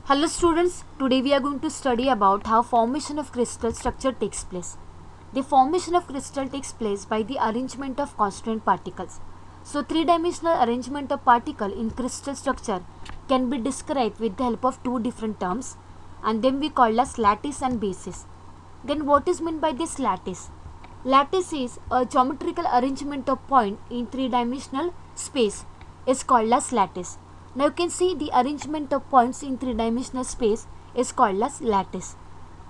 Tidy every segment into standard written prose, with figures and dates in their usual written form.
Hello students, today we are going to study about how formation of crystal structure takes place. The formation of crystal takes place by the arrangement of constituent particles. So three-dimensional arrangement of particle in crystal structure can be described with the help of two different terms and then we call as lattice and basis. Then what is meant by this lattice? Lattice is a geometrical arrangement of point in three-dimensional space is called as lattice. Now you can see the arrangement of points in three-dimensional space is called as lattice.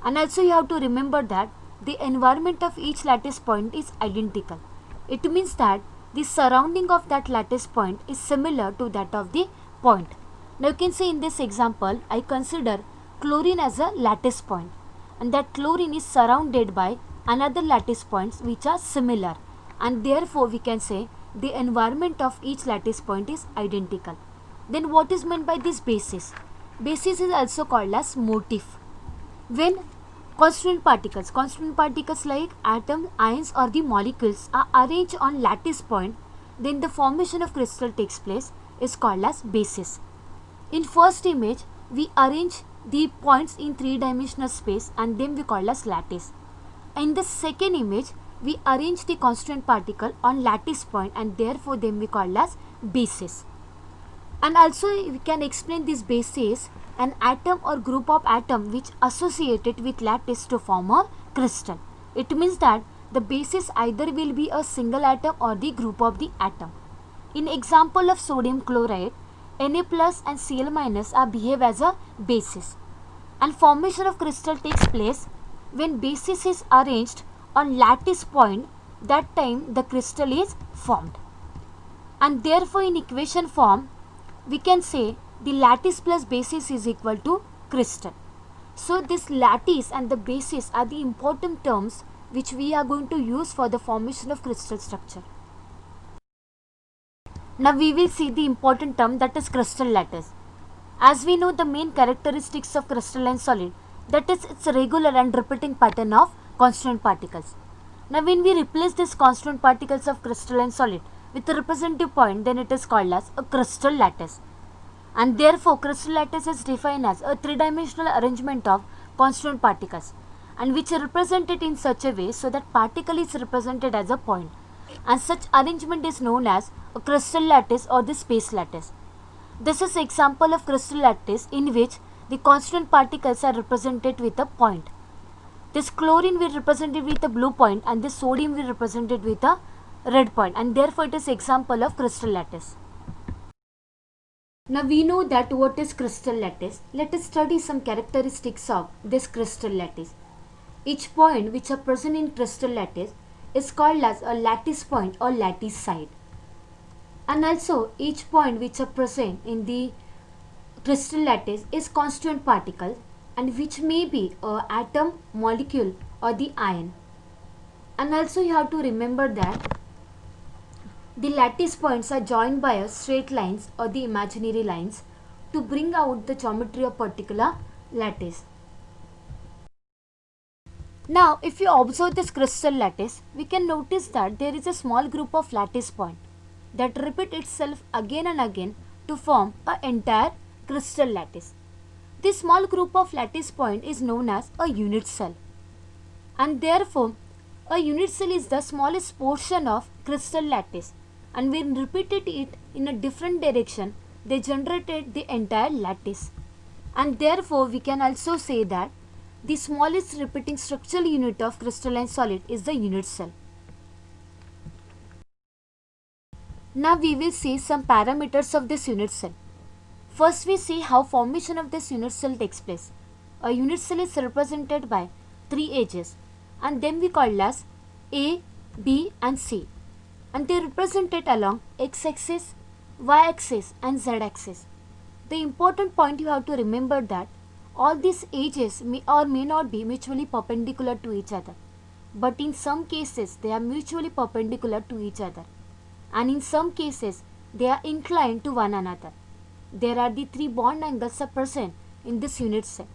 And also you have to remember that the environment of each lattice point is identical. It means that the surrounding of that lattice point is similar to that of the point. Now you can see in this example, I consider chlorine as a lattice point and that chlorine is surrounded by another lattice points which are similar, and therefore we can say the environment of each lattice point is identical. Then what is meant by this basis? Basis is also called as motif. When constituent particles like atoms, ions or the molecules are arranged on lattice point, then the formation of crystal takes place is called as basis. In first image, we arrange the points in three-dimensional space and then we call as lattice. In the second image, we arrange the constituent particle on lattice point and therefore then we call as basis. And also we can explain this basis an atom or group of atom which associated with lattice to form a crystal. It means that the basis either will be a single atom or the group of the atom. In example of sodium chloride, Na plus and Cl minus are behave as a basis. And formation of crystal takes place when basis is arranged on lattice point, that time the crystal is formed. And therefore in equation form, we can say the lattice plus basis is equal to crystal. So this lattice and the basis are the important terms which we are going to use for the formation of crystal structure. Now we will see the important term, that is crystal lattice. As we know the main characteristics of crystalline solid, that is its regular and repeating pattern of constituent particles. Now when we replace these constituent particles of crystalline solid with a representative point, then it is called as a crystal lattice. And therefore crystal lattice is defined as a three-dimensional arrangement of constituent particles and which are represented in such a way so that particle is represented as a point, and such arrangement is known as a crystal lattice or the space lattice. This is example of crystal lattice in which the constituent particles are represented with a point. This chlorine will represent it with a blue point and this sodium will represent it with a red point, and therefore it is example of crystal lattice. Now we know that what is crystal lattice. Let us study some characteristics of this crystal lattice. Each point which are present in crystal lattice is called as a lattice point or lattice side. And also each point which are present in the crystal lattice is constituent particle and which may be a atom, molecule or the ion. And also you have to remember that the lattice points are joined by straight lines or the imaginary lines to bring out the geometry of particular lattice. Now if you observe this crystal lattice, we can notice that there is a small group of lattice points that repeat itself again and again to form an entire crystal lattice. This small group of lattice point is known as a unit cell, and therefore a unit cell is the smallest portion of crystal lattice, and when repeated it in a different direction they generated the entire lattice, and therefore we can also say that the smallest repeating structural unit of crystalline solid is the unit cell. Now we will see some parameters of this unit cell. First we see how formation of this unit cell takes place. A unit cell is represented by three edges and then we call as A, B and C, and they represent it along x-axis, y-axis and z-axis. The important point you have to remember that all these edges may or may not be mutually perpendicular to each other, but in some cases they are mutually perpendicular to each other, and in some cases they are inclined to one another. There are the three bond angles are present in this unit cell.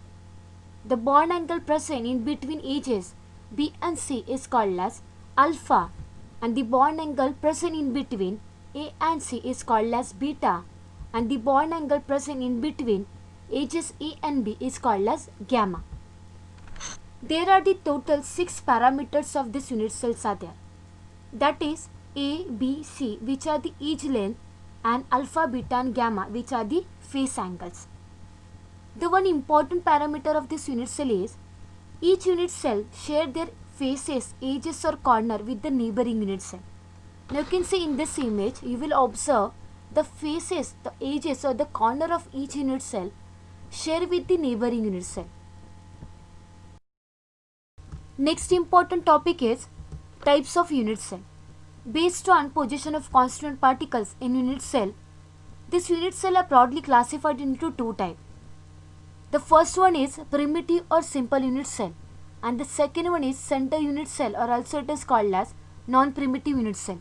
The bond angle present in between edges B and C is called as alpha, and the bond angle present in between A and C is called as beta, and the bond angle present in between edges A and B is called as gamma. There are the total 6 parameters of this unit cells are there. That is A, B, C, which are the edge length, and alpha, beta and gamma, which are the face angles. The one important parameter of this unit cell is each unit cell share their faces, edges or corner with the neighboring unit cell. Now you can see in this image, you will observe the faces, the edges or the corner of each unit cell share with the neighboring unit cell. Next important topic is types of unit cell. Based on position of constituent particles in unit cell, this unit cell are broadly classified into two types. The first one is primitive or simple unit cell, and the second one is center unit cell, or also it is called as non-primitive unit cell.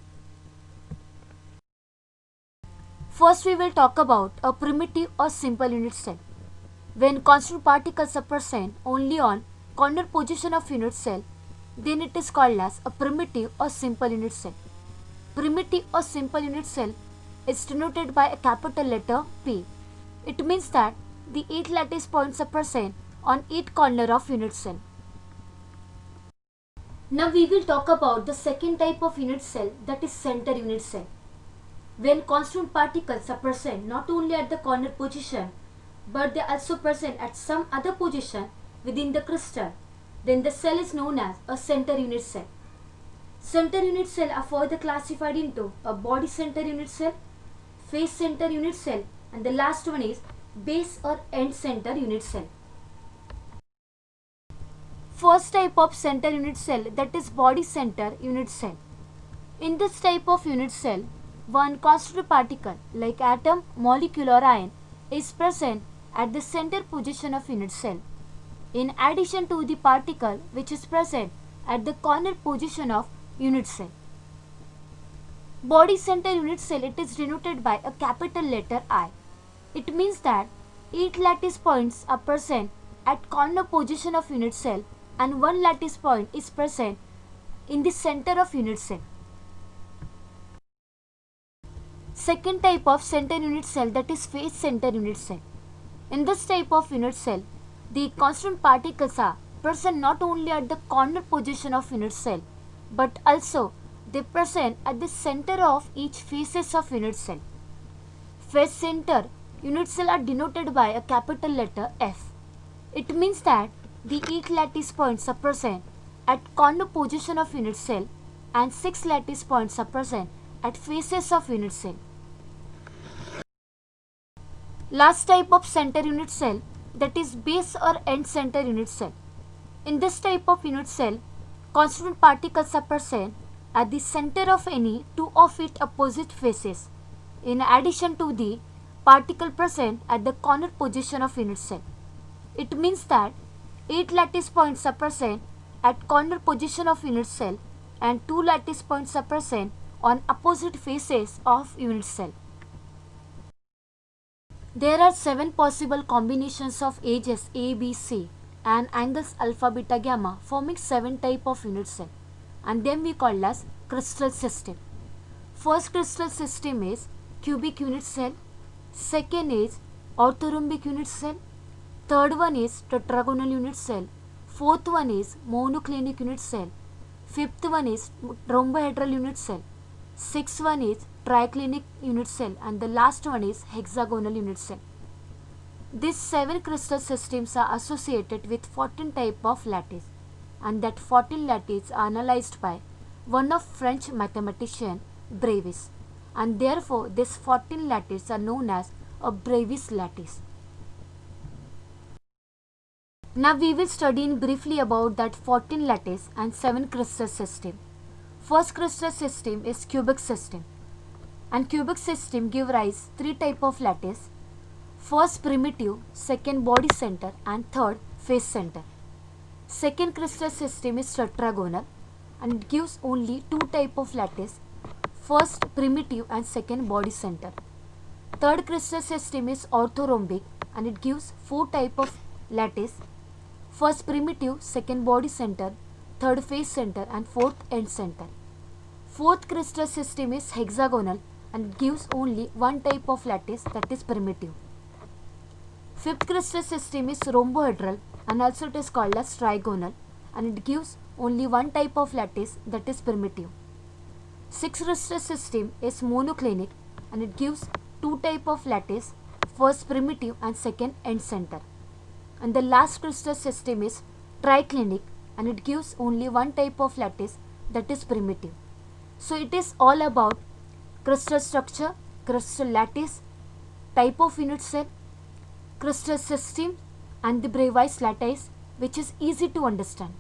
First we will talk about a primitive or simple unit cell. When constituent particles are present only on corner position of unit cell, then it is called as a primitive or simple unit cell. Primitive or simple unit cell is denoted by a capital letter P. It means that the 8 lattice points are present on each corner of unit cell. Now we will talk about the second type of unit cell, that is center unit cell. When constituent particles are present not only at the corner position but they are also present at some other position within the crystal, then the cell is known as a center unit cell. Center unit cell are further classified into a body center unit cell, face center unit cell, and the last one is base or end center unit cell. First type of center unit cell, that is body center unit cell. In this type of unit cell, one constituent particle like atom, molecule or ion is present at the center position of unit cell, in addition to the particle which is present at the corner position of unit cell. Body center unit cell, it is denoted by a capital letter I. It means that 8 lattice points are present at corner position of unit cell and 1 lattice point is present in the center of unit cell. Second type of center unit cell, that is face center unit cell. In this type of unit cell, the constituent particles are present not only at the corner position of unit cell but also they present at the center of each faces of unit cell. Face center unit cell are denoted by a capital letter F. It means that the 8 lattice points are present at corner position of unit cell and 6 lattice points are present at faces of unit cell. Last type of center unit cell, that is base or end center unit cell. In this type of unit cell, constituent particles are present at the center of any two of its opposite faces, in addition to the particle present at the corner position of unit cell. It means that 8 lattice points are present at corner position of unit cell and 2 lattice points are present on opposite faces of unit cell. There are 7 possible combinations of edges A, B, C and angles alpha, beta, gamma, forming 7 type of unit cell, and them we call as crystal system. First crystal system is cubic unit cell, second is orthorhombic unit cell, third one is tetragonal unit cell, fourth one is monoclinic unit cell, fifth one is rhombohedral unit cell, sixth one is triclinic unit cell, and the last one is hexagonal unit cell. These 7 crystal systems are associated with 14 type of lattice, and that 14 lattice are analyzed by one of French mathematician Bravais, and therefore these 14 lattice are known as a Bravais lattice. Now we will study in briefly about that 14 lattice and 7 crystal system. First crystal system is cubic system, and cubic system give rise 3 type of lattice. First primitive, second body center and third face center. Second crystal system is tetragonal and it gives only 2 type of lattice. First primitive and second body center. Third crystal system is orthorhombic and it gives 4 type of lattice. First primitive, second body center, third face center and fourth end center. Fourth crystal system is hexagonal and it gives only 1 type of lattice, that is primitive. Fifth crystal system is rhombohedral and also it is called as trigonal, and it gives only one type of lattice, that is primitive. Sixth crystal system is monoclinic and it gives two type of lattice, first primitive and second end center. And the last crystal system is triclinic and it gives only one type of lattice, that is primitive. So it is all about crystal structure, crystal lattice, type of unit cell, crystal system and the Bravais lattice, which is easy to understand.